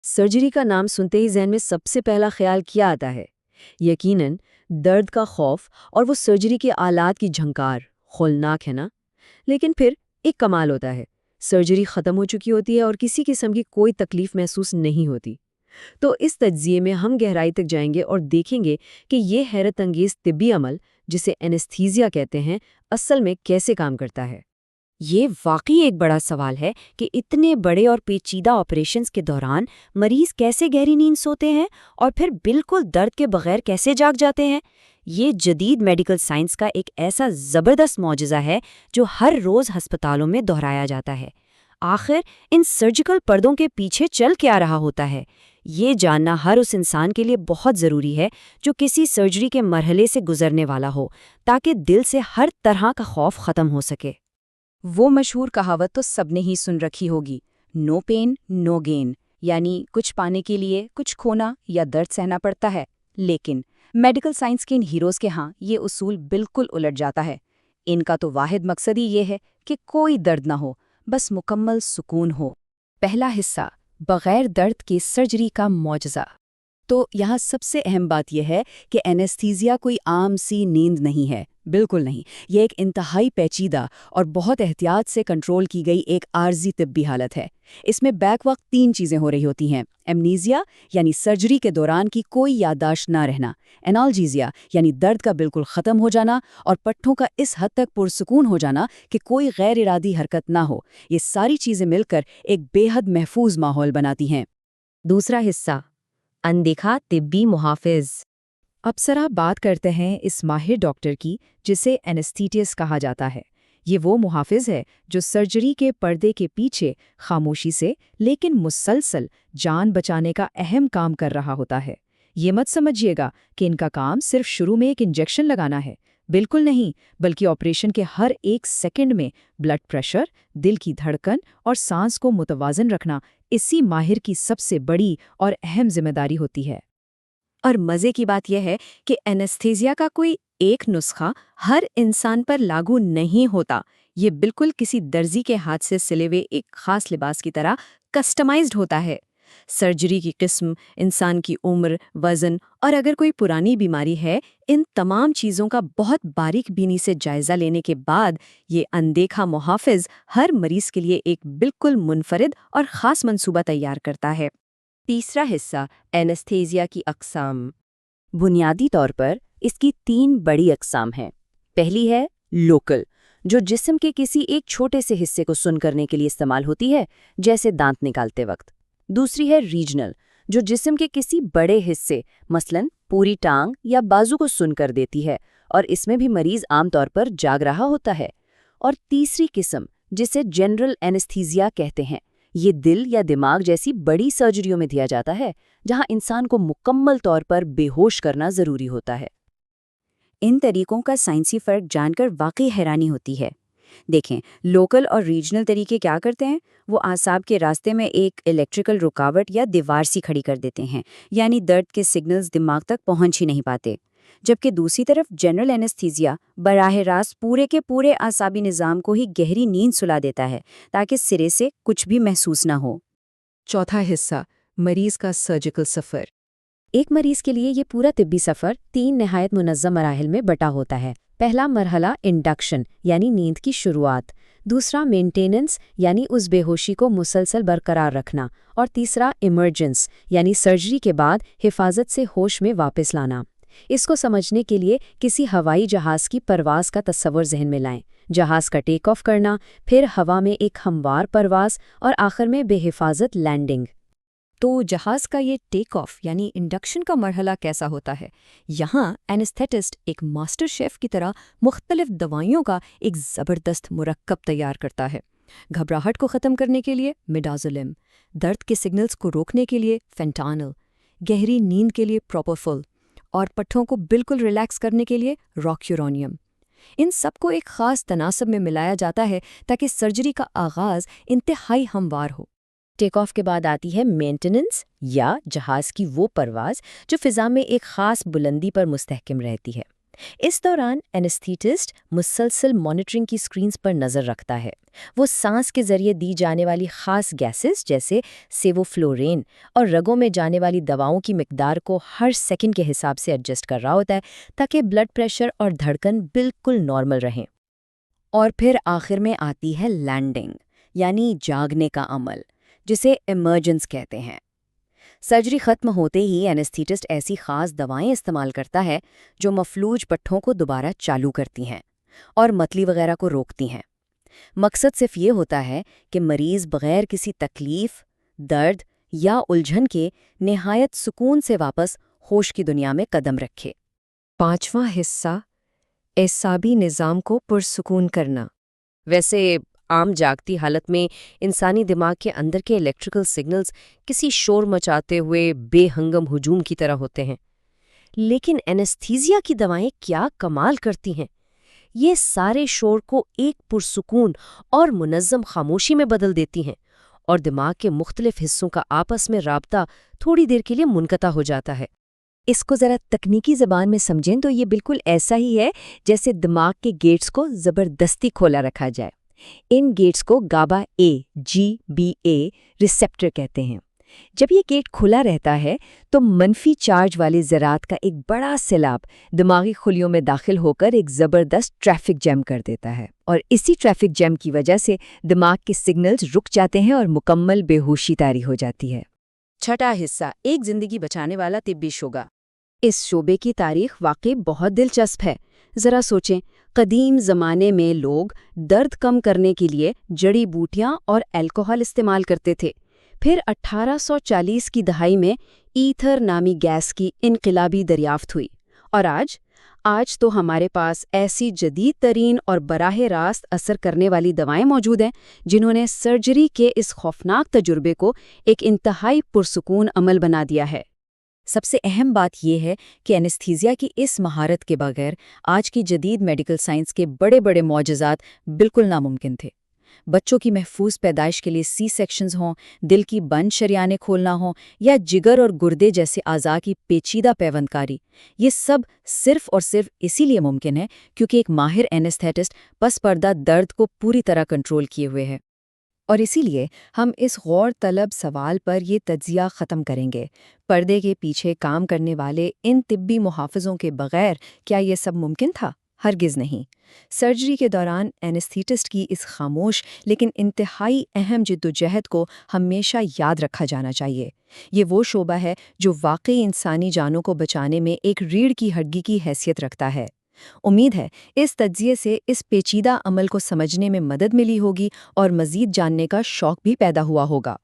Surgery کا نام سنتے ہی ذہن میں سب سے پہلا خیال کیا آتا ہے؟ یقیناً درد کا خوف اور وہ سرجری کے آلات کی جھنکار ہولناک ہے نا؟ لیکن پھر ایک کمال ہوتا ہے، سرجری ختم ہو چکی ہوتی ہے اور کسی قسم کی کوئی تکلیف محسوس نہیں ہوتی۔ تو اس تجزیے میں ہم گہرائی تک جائیں گے اور دیکھیں گے کہ یہ حیرت انگیز طبی عمل، جسے اینستھیزیا کہتے ہیں، اصل میں کیسے کام کرتا ہے۔ یہ واقعی ایک بڑا سوال ہے کہ اتنے بڑے اور پیچیدہ آپریشنز کے دوران مریض کیسے گہری نیند سوتے ہیں اور پھر بالکل درد کے بغیر کیسے جاگ جاتے ہیں۔ یہ جدید میڈیکل سائنس کا ایک ایسا زبردست معجزہ ہے جو ہر روز ہسپتالوں میں دہرایا جاتا ہے۔ آخر ان سرجیکل پردوں کے پیچھے چل کیا رہا ہوتا ہے، یہ جاننا ہر اس انسان کے لیے بہت ضروری ہے جو کسی سرجری کے مرحلے سے گزرنے والا ہو، تاکہ دل سے ہر طرح کا خوف ختم ہو سکے۔ وہ مشہور کہاوت تو سب نے ہی سن رکھی ہوگی، نو پین نو گین، یعنی کچھ پانے کے لیے کچھ کھونا یا درد سہنا پڑتا ہے۔ لیکن میڈیکل سائنس کے ان ہیروز کے ہاں یہ اصول بالکل الٹ جاتا ہے۔ ان کا تو واحد مقصد ہی یہ ہے کہ کوئی درد نہ ہو، بس مکمل سکون ہو۔ پہلا حصہ، بغیر درد کی سرجری کا معجزہ۔ تو یہاں سب سے اہم بات یہ ہے کہ اینستھیزیا کوئی عام سی نیند نہیں ہے، بالکل نہیں۔ یہ ایک انتہائی پیچیدہ اور بہت احتیاط سے کنٹرول کی گئی ایک عارضی طبی حالت ہے۔ اس میں بیک وقت 3 چیزیں ہو رہی ہوتی ہیں: ایمنیزیا یعنی سرجری کے دوران کی کوئی یادداشت نہ رہنا، انالجیزیا یعنی درد کا بالکل ختم ہو جانا، اور پٹھوں کا اس حد تک پرسکون ہو جانا کہ کوئی غیر ارادی حرکت نہ ہو۔ یہ ساری چیزیں مل کر ایک بے حد محفوظ ماحول بناتی ہیں۔ دوسرا حصہ، اندیکھا طبی محافظ۔ اب ذرا بات کرتے ہیں اس ماہر ڈاکٹر کی جسے اینستھیٹسٹ کہا جاتا ہے۔ یہ وہ محافظ ہے جو سرجری کے پردے کے پیچھے خاموشی سے لیکن مسلسل جان بچانے کا اہم کام کر رہا ہوتا ہے۔ یہ مت سمجھیے گا کہ ان کا کام صرف شروع میں ایک انجیکشن لگانا ہے، بالکل نہیں، بلکہ آپریشن کے ہر ایک سیکنڈ میں بلڈ پریشر، دل کی دھڑکن اور سانس کو متوازن رکھنا اسی ماہر کی سب سے بڑی اور اہم ذمہ داری ہوتی ہے۔ اور مزے کی بات یہ ہے کہ اینستھیزیا کا کوئی ایک نسخہ ہر انسان پر لاگو نہیں ہوتا۔ یہ بالکل کسی درزی کے ہاتھ سے سلے ہوئے ایک خاص لباس کی طرح کسٹمائزڈ ہوتا ہے۔ سرجری کی قسم، انسان کی عمر، وزن اور اگر کوئی پرانی بیماری ہے، ان تمام چیزوں کا بہت باریک بینی سے جائزہ لینے کے بعد یہ اندیکھا محافظ ہر مریض کے لیے ایک بالکل منفرد اور خاص منصوبہ تیار کرتا ہے۔ تیسرا حصہ، اینستھیزیا کی اقسام۔ بنیادی طور پر اس کی 3 بڑی اقسام ہیں۔ پہلی ہے لوکل، جو جسم کے کسی ایک چھوٹے سے حصے کو سن کرنے کے لیے استعمال ہوتی ہے، جیسے دانت نکالتے وقت۔ دوسری ہے ریجنل، جو جسم کے کسی بڑے حصے، مثلاً پوری ٹانگ یا بازو کو سن کر دیتی ہے، اور اس میں بھی مریض عام طور پر جاگ رہا ہوتا ہے۔ اور تیسری قسم، جسے جنرل اینستھیزیا کہتے ہیں، یہ دل یا دماغ جیسی بڑی سرجریوں میں دیا جاتا ہے، جہاں انسان کو مکمل طور پر بے ہوش کرنا ضروری ہوتا ہے۔ ان طریقوں کا سائنسی فرق جان کر واقعی حیرانی ہوتی ہے۔ دیکھیں، لوکل اور ریجنل طریقے کیا کرتے ہیں؟ وہ اعصاب کے راستے میں ایک الیکٹریکل رکاوٹ یا دیوار سی کھڑی کر دیتے ہیں، یعنی درد کے سگنلز دماغ تک پہنچ ہی نہیں پاتے۔ جبکہ دوسری طرف جنرل اینستھیزیا براہ راست پورے کے پورے اعصابی نظام کو ہی گہری نیند سلا دیتا ہے، تاکہ سرے سے کچھ بھی محسوس نہ ہو۔ چوتھا حصہ، مریض کا سرجیکل سفر۔ ایک مریض کے لیے یہ پورا طبی سفر 3 نہایت منظم مراحل میں بٹا ہوتا ہے۔ پہلا مرحلہ انڈکشن یعنی نیند کی شروعات، دوسرا مینٹیننس یعنی اس بے ہوشی کو مسلسل برقرار رکھنا، اور تیسرا ایمرجنس یعنی سرجری کے بعد حفاظت سے ہوش میں واپس لانا۔ اس کو سمجھنے کے لیے کسی ہوائی جہاز کی پرواز کا تصور ذہن میں لائیں۔ جہاز کا ٹیک آف کرنا، پھر ہوا میں ایک ہموار پرواز، اور آخر میں بے حفاظت لینڈنگ۔ تو جہاز کا یہ ٹیک آف یعنی انڈکشن کا مرحلہ کیسا ہوتا ہے؟ یہاں اینستھیٹسٹ ایک ماسٹر شیف کی طرح مختلف دوائیوں کا ایک زبردست مرکب تیار کرتا ہے۔ گھبراہٹ کو ختم کرنے کے لیے میڈازولم، درد کے سگنلز کو روکنے کے لیے فینٹانل، گہری نیند کے لیے پروپوفول، اور پٹھوں کو بالکل ریلیکس کرنے کے لیے راکیورونیم۔ ان سب کو ایک خاص تناسب میں ملایا جاتا ہے تاکہ سرجری کا آغاز انتہائی ہموار ہو۔ ٹیک آف کے بعد آتی ہے مینٹیننس یا جہاز کی وہ پرواز جو فضا میں ایک خاص بلندی پر مستحکم رہتی ہے۔ اس دوران اینستھیٹسٹ مسلسل مانیٹرنگ کی سکرینز پر نظر رکھتا ہے۔ وہ سانس کے ذریعے دی جانے والی خاص گیسز جیسے سیووفلورین اور رگوں میں جانے والی دواؤں کی مقدار کو ہر سیکنڈ کے حساب سے ایڈجسٹ کر رہا ہوتا ہے تاکہ بلڈ پریشر اور دھڑکن بالکل نارمل رہیں۔ اور پھر آخر میں آتی ہے لینڈنگ، یعنی جاگنے کا عمل، جسے ایمرجنس کہتے ہیں۔ سرجری ختم ہوتے ہی اینستھیٹسٹ ایسی خاص دوائیں استعمال کرتا ہے جو مفلوج پٹھوں کو دوبارہ چالو کرتی ہیں اور متلی وغیرہ کو روکتی ہیں۔ مقصد صرف یہ ہوتا ہے کہ مریض بغیر کسی تکلیف، درد یا الجھن کے نہایت سکون سے واپس ہوش کی دنیا میں قدم رکھے۔ 5واں حصہ، اعصابی نظام کو پرسکون کرنا۔ ویسے عام جاگتی حالت میں انسانی دماغ کے اندر کے الیکٹریکل سگنلز کسی شور مچاتے ہوئے بے ہنگم ہجوم کی طرح ہوتے ہیں، لیکن اینستھیزیا کی دوائیں کیا کمال کرتی ہیں۔ یہ سارے شور کو ایک پرسکون اور منظم خاموشی میں بدل دیتی ہیں، اور دماغ کے مختلف حصوں کا آپس میں رابطہ تھوڑی دیر کے لیے منقطع ہو جاتا ہے۔ اس کو ذرا تکنیکی زبان میں سمجھیں تو یہ بالکل ایسا ہی ہے جیسے دماغ کے گیٹس کو زبردستی کھولا رکھا جائے۔ ان گیٹس کو گابا اے GBA ریسیپٹر کہتے ہیں۔ جب یہ گیٹ کھلا رہتا ہے تو منفی چارج والے ذرات کا ایک بڑا سیلاب دماغی خلیوں میں داخل ہو کر ایک زبردست ٹریفک جیم کر دیتا ہے، اور اسی ٹریفک جیم کی وجہ سے دماغ کے سگنلز رک جاتے ہیں اور مکمل بے ہوشی طاری ہو جاتی ہے۔ چھٹا حصہ، ایک زندگی بچانے والا طبی شعبہ۔ اس شعبے کی تاریخ واقعی بہت دلچسپ ہے۔ ذرا سوچیں، قدیم زمانے میں لوگ درد کم کرنے کے لیے جڑی بوٹیاں اور الکحل استعمال کرتے تھے۔ پھر 1840 کی دہائی میں ایتھر نامی گیس کی انقلابی دریافت ہوئی، اور آج تو ہمارے پاس ایسی جدید ترین اور براہ راست اثر کرنے والی دوائیں موجود ہیں جنہوں نے سرجری کے اس خوفناک تجربے کو ایک انتہائی پرسکون عمل بنا دیا ہے۔ سب سے اہم بات یہ ہے کہ اینستھیزیا کی اس مہارت کے بغیر آج کی جدید میڈیکل سائنس کے بڑے بڑے معجزات بالکل ناممکن تھے۔ بچوں کی محفوظ پیدائش کے لیے سی سیکشنز ہوں، دل کی بند شریانیں کھولنا ہوں، یا جگر اور گردے جیسے اعضاء کی پیچیدہ پیوند کاری، یہ سب صرف اور صرف اسی لیے ممکن ہے کیونکہ ایک ماہر اینستھیٹسٹ پس پردہ درد کو پوری طرح کنٹرول کیے ہوئے ہے۔ اور اسی لیے ہم اس غور طلب سوال پر یہ تجزیہ ختم کریں گے: پردے کے پیچھے کام کرنے والے ان طبی محافظوں کے بغیر کیا یہ سب ممکن تھا؟ ہرگز نہیں۔ سرجری کے دوران اینستھیٹسٹ کی اس خاموش لیکن انتہائی اہم جدوجہد کو ہمیشہ یاد رکھا جانا چاہیے۔ یہ وہ شعبہ ہے جو واقعی انسانی جانوں کو بچانے میں ایک ریڑھ کی ہڈی کی حیثیت رکھتا ہے۔ امید ہے اس تجزیے سے اس پیچیدہ عمل کو سمجھنے میں مدد ملی ہوگی اور مزید جاننے کا شوق بھی پیدا ہوا ہوگا۔